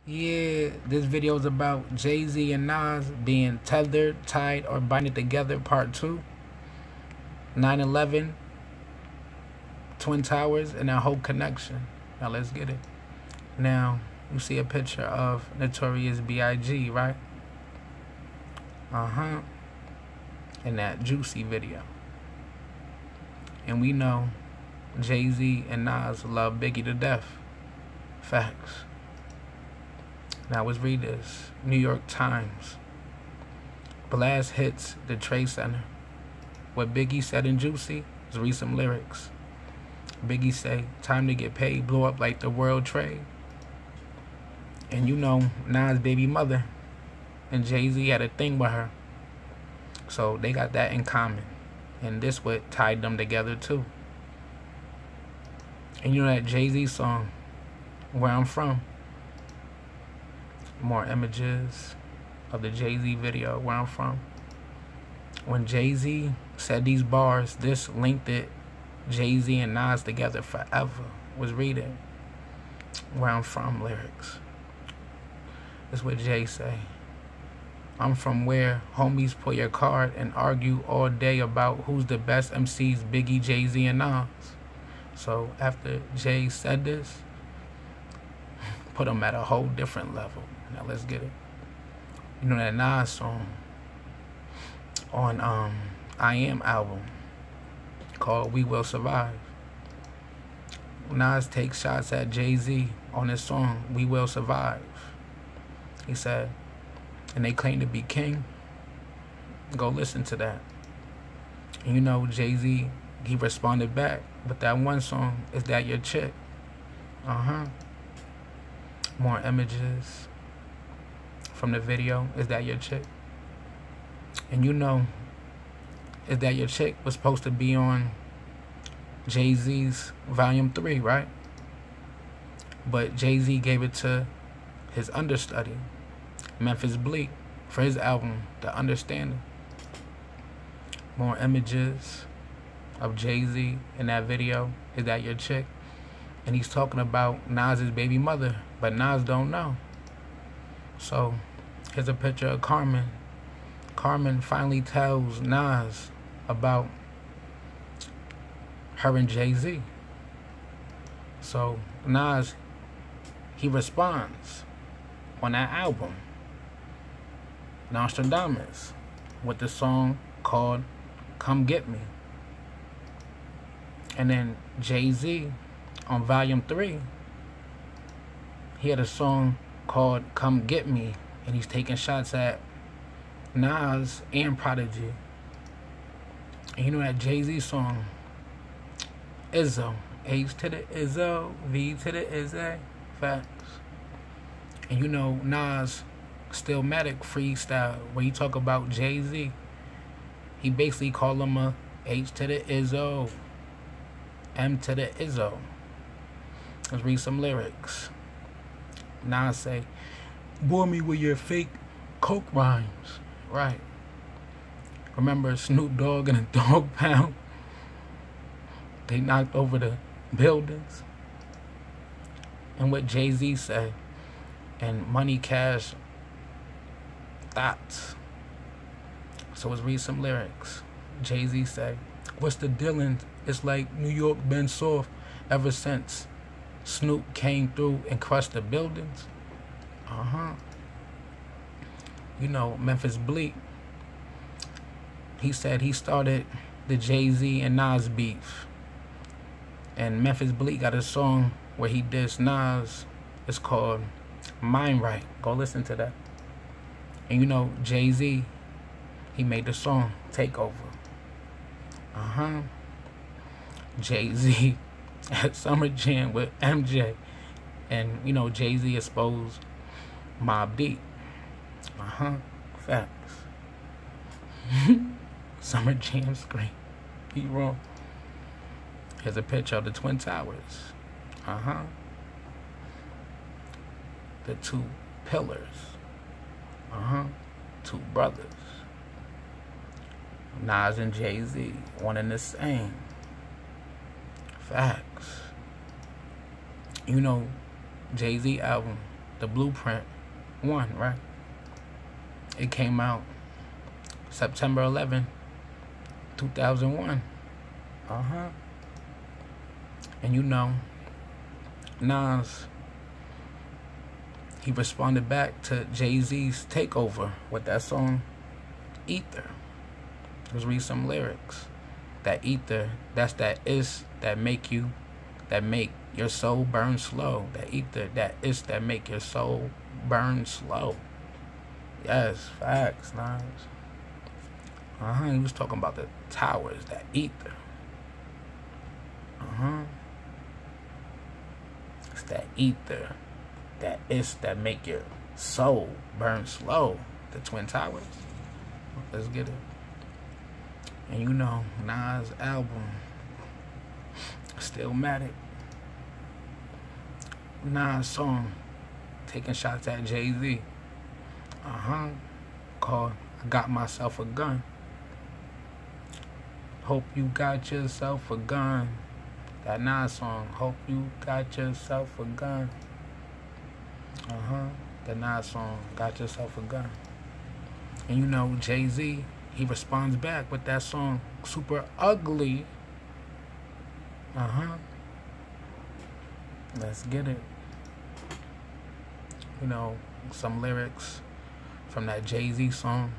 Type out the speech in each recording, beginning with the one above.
Yeah, this video is about Jay-Z and Nas being tethered, tied, or binded together, part 2. 9/11, Twin Towers, and that whole connection. Now let's get it. Now, you see a picture of Notorious B.I.G., right? In that Juicy video. And we know Jay-Z and Nas love Biggie to death. Facts. Now let's read this. New York Times. Blast hits the Trade Center. What Biggie said in Juicy, let's read some lyrics. Biggie say, time to get paid, blow up like the World Trade. And you know, Nas' baby mother and Jay-Z had a thing with her. So they got that in common. And this what tied them together too. And you know that Jay-Z song, Where I'm From? More images of the Jay-Z video, Where I'm From. When Jay-Z said these bars, this linked it, Jay-Z and Nas together forever. Was reading Where I'm From lyrics. This is what Jay say. I'm from where homies pull your card and argue all day about who's the best MCs, Biggie, Jay-Z, and Nas. So after Jay said this, put him at a whole different level. Now let's get it. You know that Nas song on I Am album called We Will Survive. Nas takes shots at Jay-Z on his song We Will Survive. He said, and they claim to be king. Go listen to that. And you know Jay-Z, he responded back with that one song, Is That Your Chick? More images from the video, Is That Your Chick? And you know, Is That Your Chick was supposed to be on Jay-Z's Volume 3, right? But Jay-Z gave it to his understudy, Memphis Bleek, for his album, The Understanding. More images of Jay-Z in that video, Is That Your Chick? And he's talking about Nas's baby mother, but Nas don't know. So here's a picture of Carmen. Carmen finally tells Nas about her and Jay-Z. So Nas, he responds on that album, Nostradamus, with the song called Come Get Me. And then Jay-Z on Volume 3, he had a song called Come Get Me, and he's taking shots at Nas and Prodigy. And you know that Jay-Z song, Izzo, H to the Izzo, V to the Izzy, facts. And you know Nas Stillmatic freestyle, where he talk about Jay-Z, he basically call him a H to the Izzo, M to the Izzo. Let's read some lyrics. Nas say, bore me with your fake coke rhymes. Right. Remember Snoop Dogg and the Dog Pound? They knocked over the buildings. And what Jay-Z say, and Money Cash Thoughts. So let's read some lyrics. Jay-Z say, what's the dealin'? It's like New York been soft ever since Snoop came through and crushed the buildings. You know, Memphis Bleek, he said he started the Jay-Z and Nas beef. And Memphis Bleek got a song where he dissed Nas. It's called Mind Right. Go listen to that. And you know, Jay-Z, he made the song Takeover. Jay-Z at Summer Jam with MJ. And you know, Jay-Z exposed Mobb Deep. Facts. Summer Jam scream. He wrong. Here's a picture of the Twin Towers. The two pillars. Two brothers. Nas and Jay-Z, one and the same. Facts. You know, Jay-Z album, the Blueprint 1, right? It came out September 11, 2001. And you know, Nas, he responded back to Jay-Z's takeover with that song, Ether. Let's read some lyrics. That ether, that's that is that make your soul burn slow. That ether, that is that make your soul burn slow. Yes, facts, Nas. He was talking about the towers, that ether. It's that ether, that is that make your soul burn slow. The Twin Towers. Let's get it. And you know, Nas' album, Stillmatic. Nas' song, taking shots at Jay-Z. Called I Got Myself a Gun. Hope you got yourself a gun. That Nas song, hope you got yourself a gun. The Nas song, got yourself a gun. And you know, Jay-Z, he responds back with that song, Super Ugly. Let's get it. You know, some lyrics from that Jay-Z song.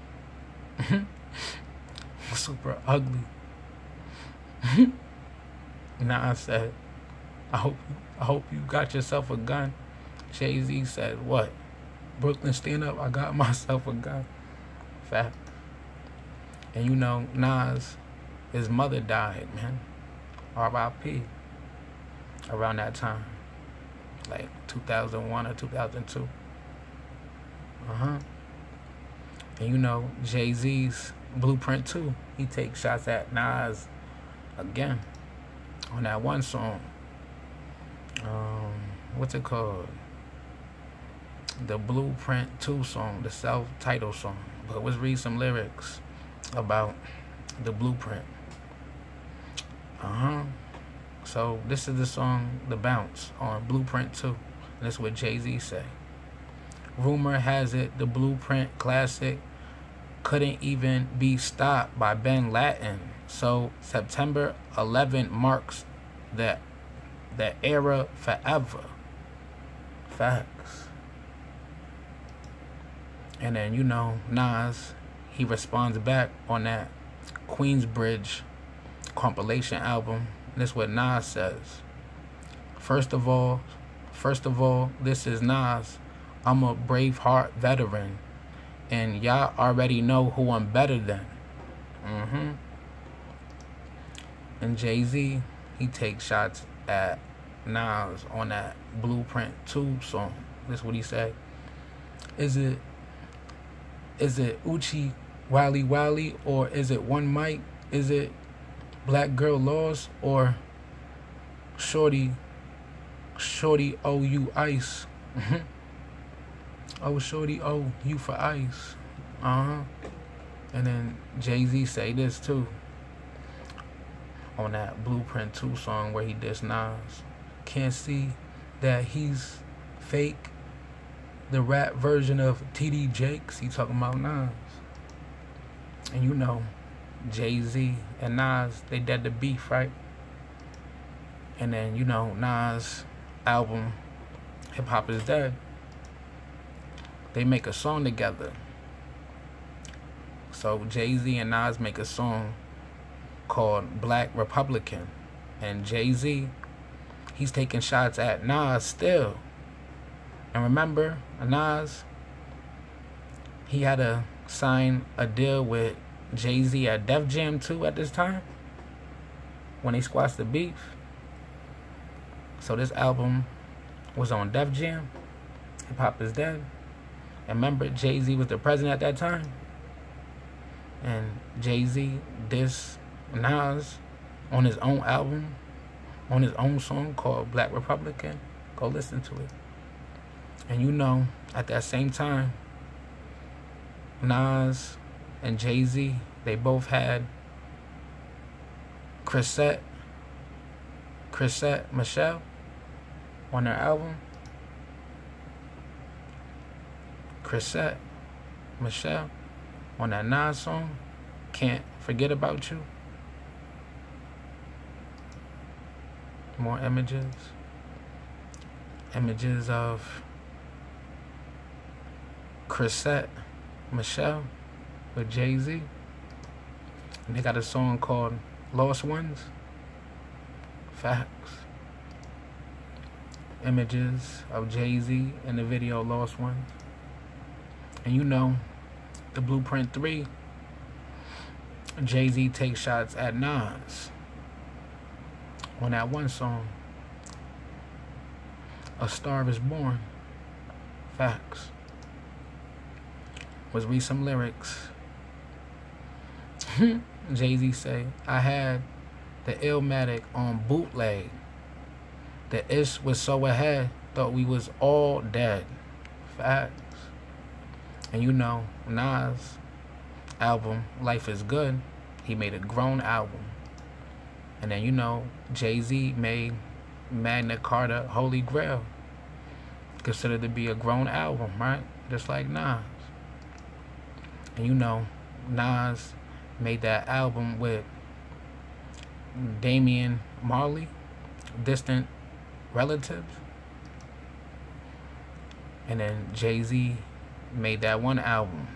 Super Ugly. Nas said, I hope you got yourself a gun. Jay-Z said, what? Brooklyn, stand up, I got myself a gun. Fact. And you know, Nas, his mother died, man. R.I.P. Around that time. Like 2001 or 2002. And you know, Jay-Z's Blueprint 2, he takes shots at Nas again on that one song. What's it called? The Blueprint 2 song, the self-titled song. But let's read some lyrics about the Blueprint. So this is the song, The Bounce, on Blueprint 2. And this is what Jay-Z say. Rumor has it the Blueprint classic couldn't even be stopped by Ben Latin. So September 11 marks the era forever. Facts. And then, you know, Nas, he responds back on that Queensbridge compilation album. And this is what Nas says. First of all, this is Nas. I'm a Braveheart veteran. And y'all already know who I'm better than. And Jay-Z, he takes shots at Nas on that Blueprint 2 song. This is what he said. Is it Uchi Wally Wally, or is it One Mic? Is it Black Girl Laws, or Shorty owe you ice? Oh, Shorty owe you for ice. And then Jay-Z say this too on that Blueprint 2 song where he dissed Nas. Can't see that he's fake. The rap version of TD Jakes, he talking about Nas. And you know, Jay-Z and Nas, they dead to beef, right? And then, you know, Nas' album, Hip Hop is Dead, they make a song together. So Jay-Z and Nas make a song called Black Republican. And Jay-Z, he's taking shots at Nas still. And remember, Nas, he had to sign a deal with Jay-Z at Def Jam 2 at this time, when they squashed the beef. So this album was on Def Jam, Hip Hop is Dead. And remember, Jay-Z was the president at that time. And Jay-Z dissed Nas on his own album, on his own song called Black Republican. Go listen to it. And you know, at that same time, Nas and Jay-Z, they both had Chrisette Michelle on their album. Chrisette Michelle on that Nas song, Can't Forget About You. More images. Images of Chrisette Michelle with Jay-Z. And they got a song called Lost Ones. Facts. Images of Jay-Z in the video Lost Ones. And you know, the Blueprint 3, Jay-Z takes shots at Nas on that one song, A Star Is Born. Facts. Let's read some lyrics. Jay-Z say, I had the Illmatic on bootleg. The ish was so ahead, thought we was all dead. Facts. And you know, Nas' album, Life Is Good, he made a grown album. And then you know, Jay-Z made Magna Carta Holy Grail, considered to be a grown album, right? Just like Nas. And you know, Nas made that album with Damian Marley, Distant Relatives. And then Jay-Z made that one album,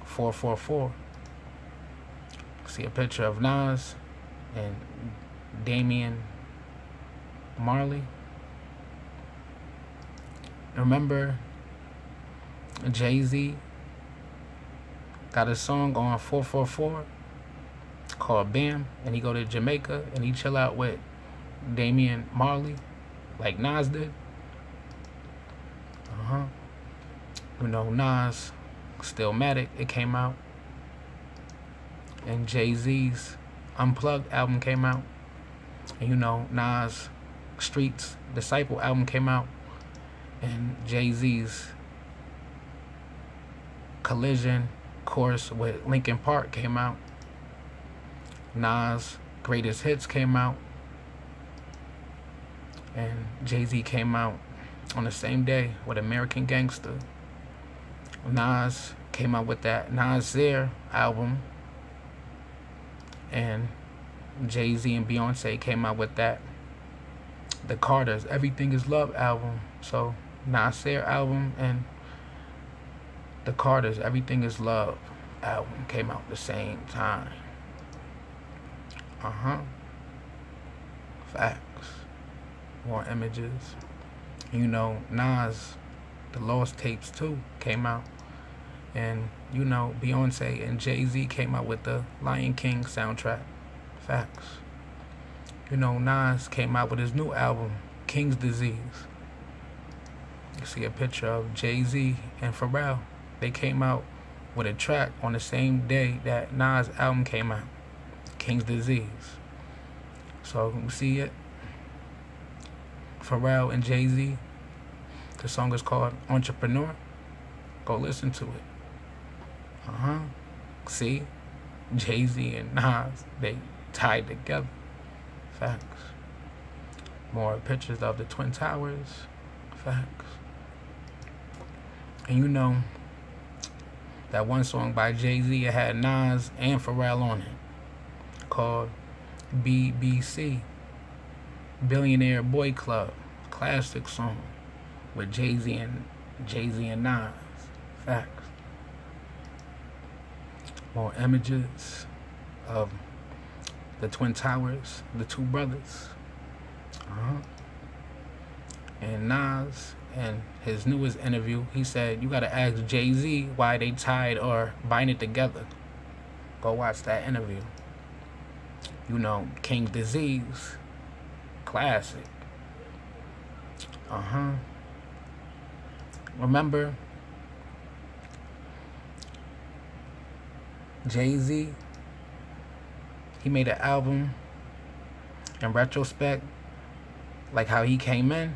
444. See a picture of Nas and Damian Marley. Remember, Jay-Z got a song on 444 called Bam, and he go to Jamaica and he chill out with Damian Marley like Nas did. You know, Nas Stillmatic, it came out. And Jay-Z's Unplugged album came out. And you know, Nas Streets Disciple album came out. And Jay-Z's Collision Course with Linkin Park came out. Nas Greatest Hits came out. And Jay-Z came out on the same day with American Gangster. Nas came out with that Nasir album. And Jay-Z and Beyonce came out with that The Carters, Everything Is Love album. So Nasir album and The Carters, Everything Is Love album came out the same time. Facts. More images. You know, Nas, The Lost Tapes 2 came out. And you know, Beyonce and Jay-Z came out with the Lion King soundtrack. Facts. You know, Nas came out with his new album, King's Disease. You see a picture of Jay-Z and Pharrell. They came out with a track on the same day that Nas' album came out, King's Disease. So you see it? Pharrell and Jay-Z. The song is called Entrepreneur. Go listen to it. See? Jay-Z and Nas, they tied together. Facts. More pictures of the Twin Towers. Facts. And you know, that one song by Jay-Z, it had Nas and Pharrell on it, called BBC, Billionaire Boy Club. Classic song with Jay-Z and Nas. Facts. More images of the Twin Towers, the two brothers. And Nas, in his newest interview, he said, you gotta ask Jay-Z why they tied or binded together. Go watch that interview. You know, King's Disease. Classic. Remember, Jay-Z, he made an album in retrospect, like how he came in.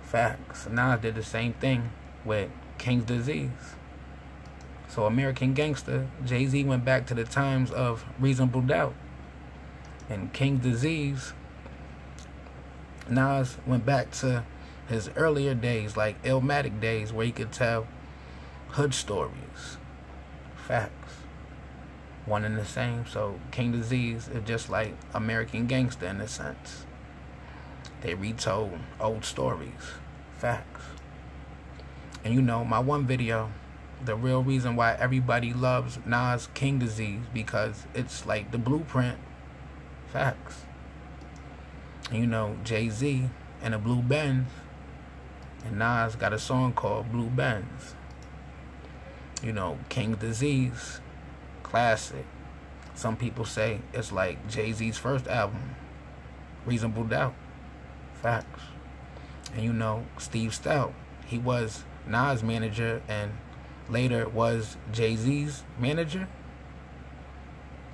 Facts. Nas did the same thing with King's Disease. So American Gangster, Jay-Z went back to the times of Reasonable Doubt. And King's Disease, Nas went back to his earlier days, like Illmatic days, where he could tell hood stories. Facts. One and the same. So King Disease is just like American Gangster in a sense. They retold old stories. Facts. And you know, my one video, the real reason why everybody loves Nas King Disease, because it's like the blueprint. Facts. And you know, Jay-Z and the Blue Benz, and Nas got a song called Blue Benz. You know, King Disease, classic. Some people say it's like Jay-Z's first album, Reasonable Doubt. Facts. And you know, Steve Stout, he was Nas' manager and later was Jay-Z's manager.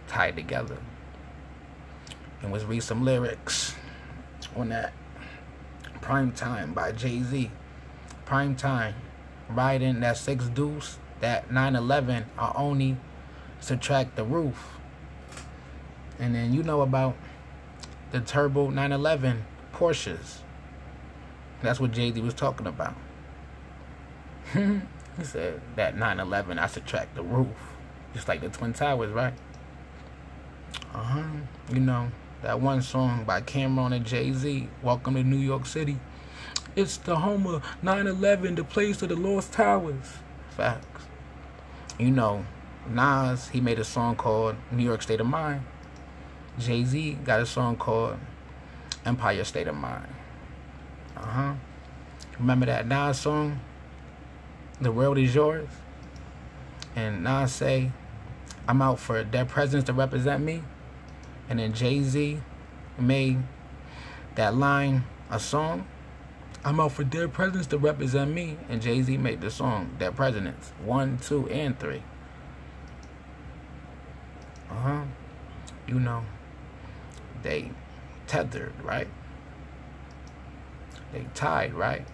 Tied together. And let's read some lyrics on that. Prime Time by Jay-Z. Prime Time. Riding that 6 deuce, that 911, I only subtract the roof. And then you know about the turbo 911 Porsches. That's what Jay-Z was talking about. He said that 911, I subtract the roof. Just like the Twin Towers, right? You know, that one song by Cameron and Jay-Z, Welcome to New York City. It's the home of 9/11, the place of the Lost Towers. Facts. You know, Nas, he made a song called New York State of Mind. Jay-Z got a song called Empire State of Mind. Remember that Nas song, The World Is Yours? And Nas say, I'm out for dead presidents to represent me. And then Jay-Z made that line a song. I'm out for dead presidents to represent me. And Jay-Z made the song Dead Presidents 1, 2, and 3. You know, they tethered, right? They tied, right?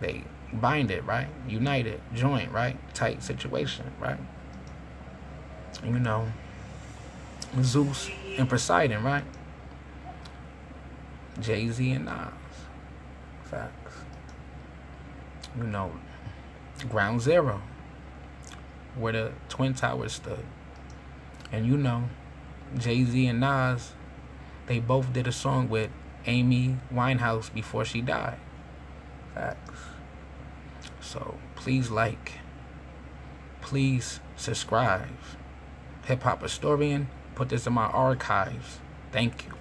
They binded, right? United, joint, right? Tight situation, right? You know, Zeus and Poseidon, right? Jay-Z and Nas. Facts. You know, Ground Zero, where the Twin Towers stood. And you know, Jay-Z and Nas, they both did a song with Amy Winehouse before she died. Facts. So please like, please subscribe. Hip Hop Historian, put this in my archives. Thank you.